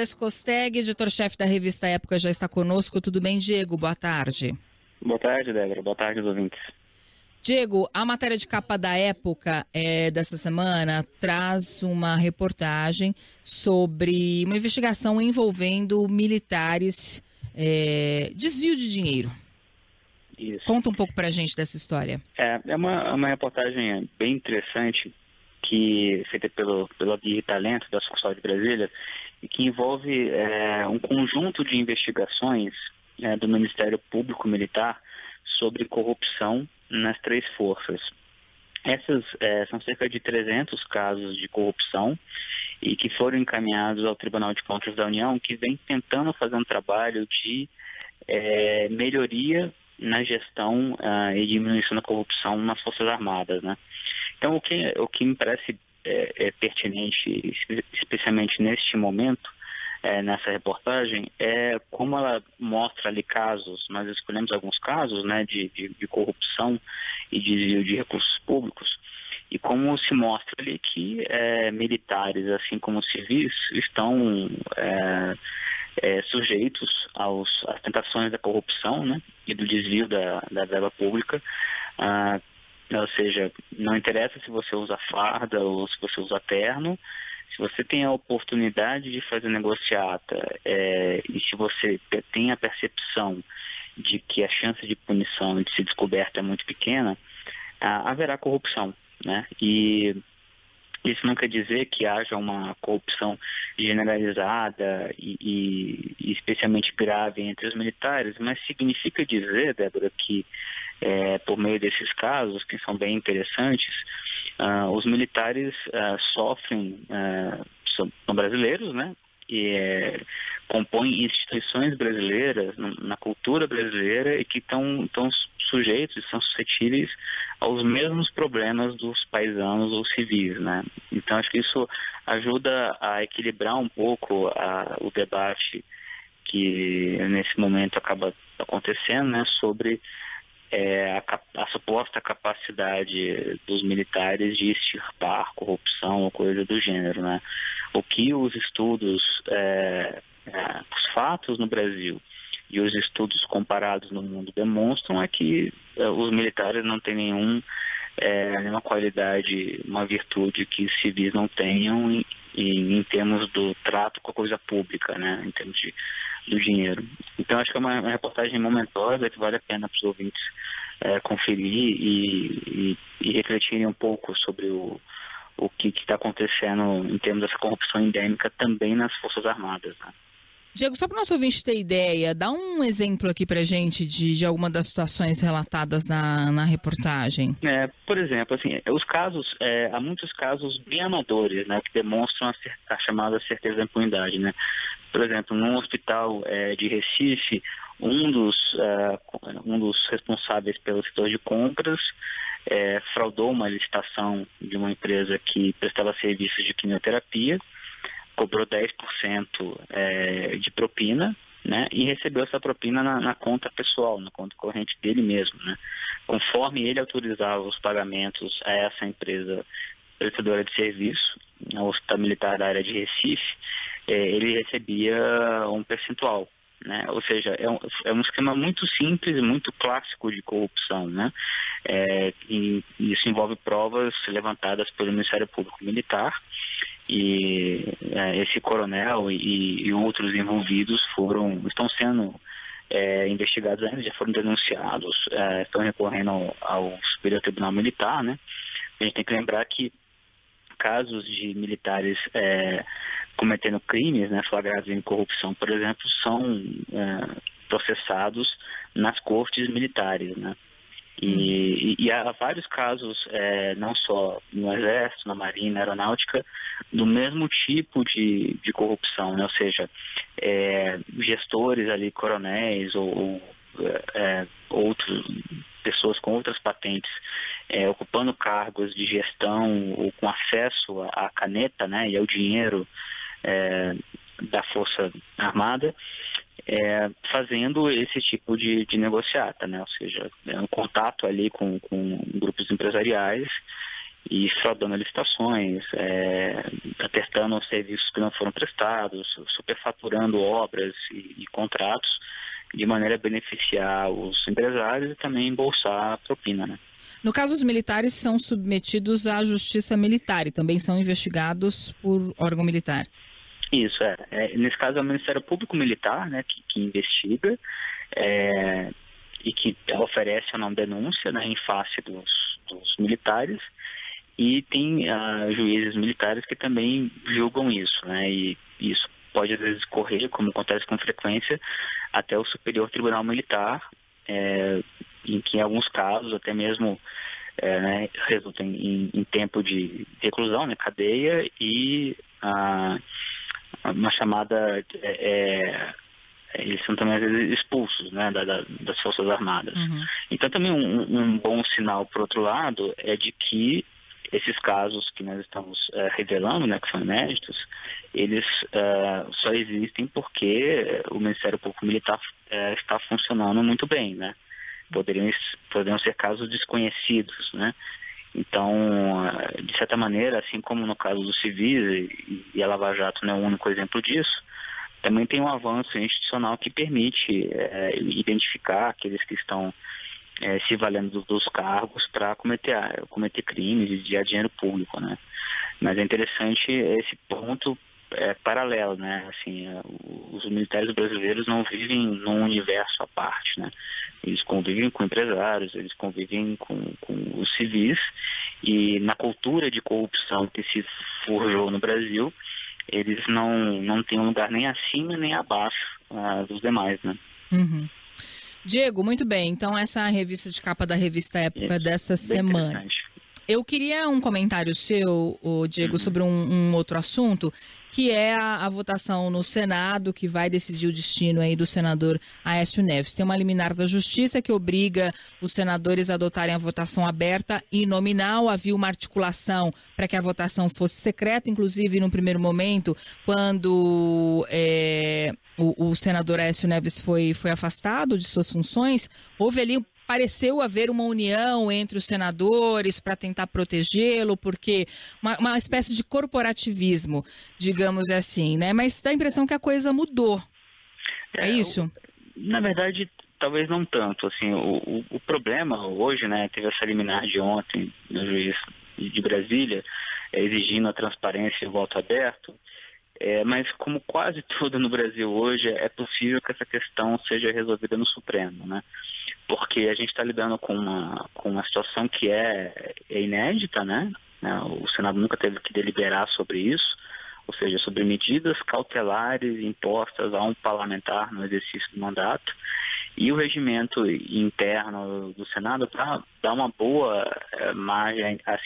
Escosteg, editor-chefe da revista Época, já está conosco. Tudo bem, Diego? Boa tarde. Boa tarde, Débora. Boa tarde, ouvintes. Diego, a matéria de capa da Época dessa semana traz uma reportagem sobre uma investigação envolvendo militares, desvio de dinheiro. Isso. Conta um pouco pra gente dessa história. É uma reportagem bem interessante, feita pela Guia Talento, da Sucursal de Brasília, e que envolve um conjunto de investigações do Ministério Público Militar sobre corrupção nas três forças. Essas são cerca de 300 casos de corrupção e que foram encaminhados ao Tribunal de Contas da União, que vem tentando fazer um trabalho de melhoria na gestão e diminuição da corrupção nas Forças Armadas, né? Então, o que me parece pertinente, especialmente neste momento, nessa reportagem, é como ela mostra ali casos, nós escolhemos alguns casos, né, de corrupção e desvio de recursos públicos, e como se mostra ali que militares, assim como civis, estão sujeitos às tentações da corrupção, né, e do desvio da verba pública. Ou seja, não interessa se você usa farda ou se você usa terno, se você tem a oportunidade de fazer negociata e se você tem a percepção de que a chance de punição e de ser descoberta é muito pequena, haverá corrupção, né? E isso não quer dizer que haja uma corrupção generalizada e especialmente grave entre os militares, mas significa dizer, Débora, que por meio desses casos, que são bem interessantes, os militares sofrem, são brasileiros, né? E compõem instituições brasileiras, na cultura brasileira, e que estão sujeitos, são suscetíveis aos mesmos problemas dos paisanos ou civis, né? Então, acho que isso ajuda a equilibrar um pouco o debate que nesse momento acaba acontecendo, né, sobre a suposta capacidade dos militares de extirpar corrupção ou coisa do gênero, né? O que os estudos, os fatos no Brasil e os estudos comparados no mundo demonstram é que os militares não têm nenhuma qualidade, uma virtude que os civis não tenham em termos do trato com a coisa pública, né? Em termos do dinheiro. Então, acho que é uma reportagem momentosa que vale a pena para os ouvintes conferir e refletirem um pouco sobre o que está acontecendo em termos dessa corrupção endêmica também nas Forças Armadas, né? Diego, só para o nosso ouvinte ter ideia, dá um exemplo aqui para a gente de alguma das situações relatadas na reportagem. Por exemplo, assim, há muitos casos bem amadores, né, que demonstram a chamada certeza da impunidade, né? Por exemplo, num hospital de Recife, um dos responsáveis pelo setor de compras fraudou uma licitação de uma empresa que prestava serviços de quimioterapia, cobrou 10% de propina, né, e recebeu essa propina na conta pessoal, na conta corrente dele mesmo, né? Conforme ele autorizava os pagamentos a essa empresa prestadora de serviço, o Hospital Militar da área de Recife, ele recebia um percentual, né? Ou seja, é um esquema muito simples e muito clássico de corrupção, né? E isso envolve provas levantadas pelo Ministério Público Militar, e esse coronel e outros envolvidos estão sendo investigados ainda, já foram denunciados, estão recorrendo ao Superior Tribunal Militar, né? A gente tem que lembrar que casos de militares cometendo crimes, né, flagrados em corrupção, por exemplo, são processados nas cortes militares, né? E há vários casos, não só no Exército, na Marinha, na Aeronáutica, do mesmo tipo de corrupção, né? Ou seja, gestores ali, coronéis ou outros, pessoas com outras patentes ocupando cargos de gestão ou com acesso à caneta, né, e ao dinheiro da Força Armada, fazendo esse tipo de negociata, né? Ou seja, um contato ali com grupos empresariais e fraudando licitações, atestando serviços que não foram prestados, superfaturando obras e contratos, de maneira a beneficiar os empresários e também embolsar a propina, né? No caso, os militares são submetidos à justiça militar e também são investigados por órgão militar. Isso, nesse caso é o Ministério Público Militar, né, que investiga e que oferece ou não denúncia, né, em face dos militares, e tem juízes militares que também julgam isso, né, e isso pode às vezes correr, como acontece com frequência, até o Superior Tribunal Militar, em que em alguns casos até mesmo resulta em tempo de reclusão, né, cadeia, e uma chamada, eles são também às vezes expulsos, né, das Forças Armadas. Uhum. Então também um bom sinal, por outro lado, é de que esses casos que nós estamos revelando, né, que são inéditos, eles só existem porque o Ministério Público Militar está funcionando muito bem, né? Poderiam ser casos desconhecidos, né? Então, de certa maneira, assim como no caso dos civis, e a Lava Jato não é o único exemplo disso, também tem um avanço institucional que permite identificar aqueles que estão se valendo dos cargos para cometer crimes e desviar dinheiro público, né? Mas é interessante esse ponto paralelo, né? Assim, os militares brasileiros não vivem num universo à parte, né? Eles convivem com empresários, eles convivem com os civis, e na cultura de corrupção que se forjou no Brasil, eles não têm um lugar nem acima nem abaixo dos demais, né? Uhum. Diego, muito bem. Então, essa é a revista de capa da Revista Época dessa semana. Eu queria um comentário seu, Diego, sobre um outro assunto, que é a votação no Senado, que vai decidir o destino aí do senador Aécio Neves. Tem uma liminar da Justiça que obriga os senadores a adotarem a votação aberta e nominal. Havia uma articulação para que a votação fosse secreta, inclusive no primeiro momento, quando o senador Aécio Neves foi afastado de suas funções, houve ali, pareceu haver uma união entre os senadores para tentar protegê-lo, porque uma espécie de corporativismo, digamos assim, né? Mas dá a impressão que a coisa mudou. É isso? Na verdade, talvez não tanto. Assim, o problema hoje, né, teve essa liminar de ontem no juiz de Brasília, exigindo a transparência e o voto aberto. Mas como quase tudo no Brasil hoje, é possível que essa questão seja resolvida no Supremo, né? Porque a gente está lidando com uma situação que é inédita, né? O Senado nunca teve que deliberar sobre isso, ou seja, sobre medidas cautelares impostas a um parlamentar no exercício do mandato. E o regimento interno do Senado dá uma boa margem a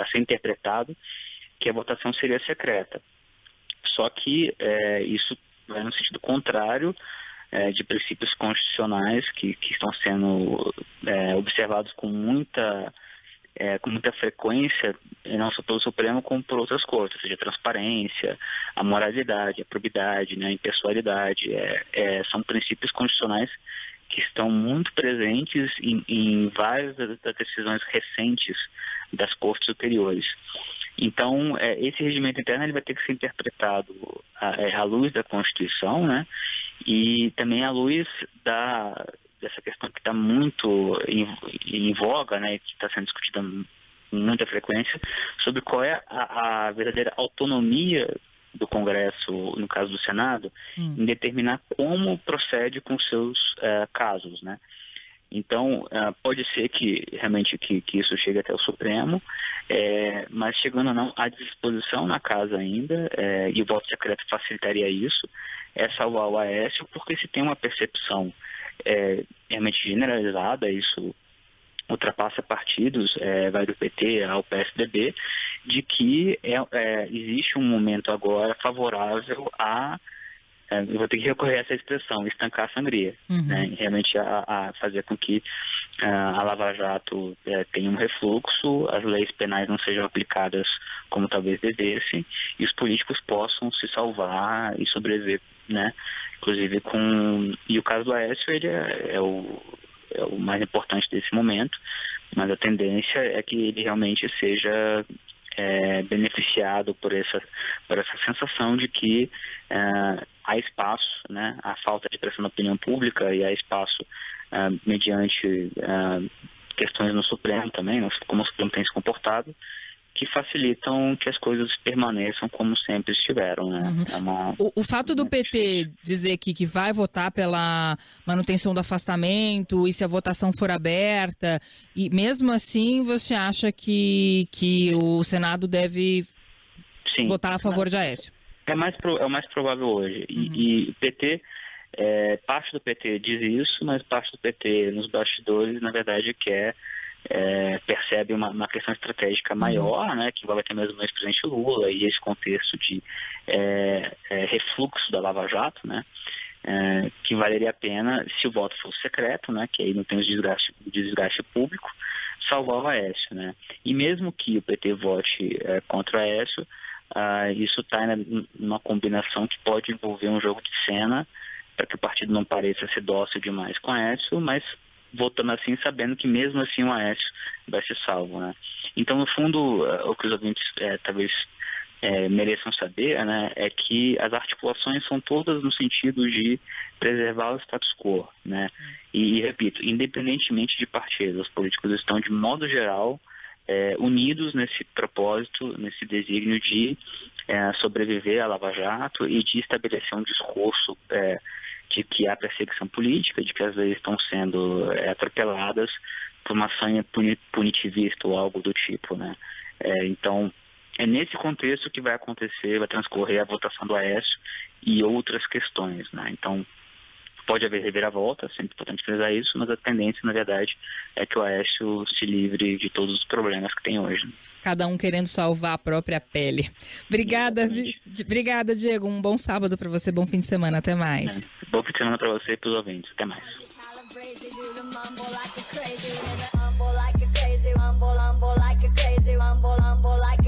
ser interpretado que a votação seria secreta. Só que isso vai no sentido contrário de princípios constitucionais que estão sendo observados com muita frequência, não só pelo Supremo, como por outras cortes, ou seja, a transparência, a moralidade, a probidade, né, a impessoalidade. São princípios constitucionais que estão muito presentes em várias das decisões recentes das cortes superiores. Então, esse regimento interno ele vai ter que ser interpretado à luz da Constituição, né? E também à luz dessa questão que está muito em voga, né? Que está sendo discutida com muita frequência, sobre qual é a verdadeira autonomia do Congresso, no caso do Senado, em determinar como procede com seus casos, né? Então, pode ser que realmente que isso chegue até o Supremo, mas chegando ou não à disposição na casa ainda, e o voto secreto facilitaria isso, é salvar o Aécio, porque se tem uma percepção realmente generalizada, isso ultrapassa partidos, vai do PT ao PSDB, de que existe um momento agora favorável eu vou ter que recorrer a essa expressão, estancar a sangria, né? Realmente a fazer com que a Lava Jato tenha um refluxo, as leis penais não sejam aplicadas como talvez devessem, e os políticos possam se salvar e sobreviver, né? Inclusive e o caso do Aécio, ele o mais importante desse momento, mas a tendência é que ele realmente seja beneficiado por essa sensação de que há espaço, né, a falta de pressão na opinião pública e há espaço mediante questões no Supremo também, como o Supremo tem se comportado, que facilitam que as coisas permaneçam como sempre estiveram, né? O fato do PT dizer que vai votar pela manutenção do afastamento e se a votação for aberta, e mesmo assim você acha que o Senado deve votar a favor de Aécio? É o mais provável hoje. E o PT, parte do PT diz isso, mas parte do PT nos bastidores, na verdade, percebe uma questão estratégica maior, né, que vai ter mesmo o ex-presidente Lula e esse contexto de refluxo da Lava Jato, né, que valeria a pena se o voto fosse secreto, né, que aí não tem o desgaste público, salvar o Aécio, né. E mesmo que o PT vote contra o Aécio, isso está numa combinação que pode envolver um jogo de cena para que o partido não pareça ser dócil demais com o Aécio, mas votando assim, sabendo que mesmo assim o Aécio vai ser salvo, né? Então, no fundo, o que os ouvintes talvez mereçam saber, né, é que as articulações são todas no sentido de preservar o status quo, né? E repito, independentemente de partidos, os políticos estão, de modo geral, unidos nesse propósito, nesse desígnio de sobreviver à Lava Jato e de estabelecer um discurso de que há perseguição política, de que as leis estão sendo atropeladas por uma sanha punitivista ou algo do tipo, né? Então, é nesse contexto que vai transcorrer a votação do Aécio e outras questões, né? Então, pode haver reviravolta, sempre importante frisar isso, mas a tendência, na verdade, é que o Aécio se livre de todos os problemas que tem hoje. Cada um querendo salvar a própria pele. Obrigada, Diego. Um bom sábado para você, bom fim de semana. Até mais. Bom fim de semana para você e para os ouvintes. Até mais. Rumble like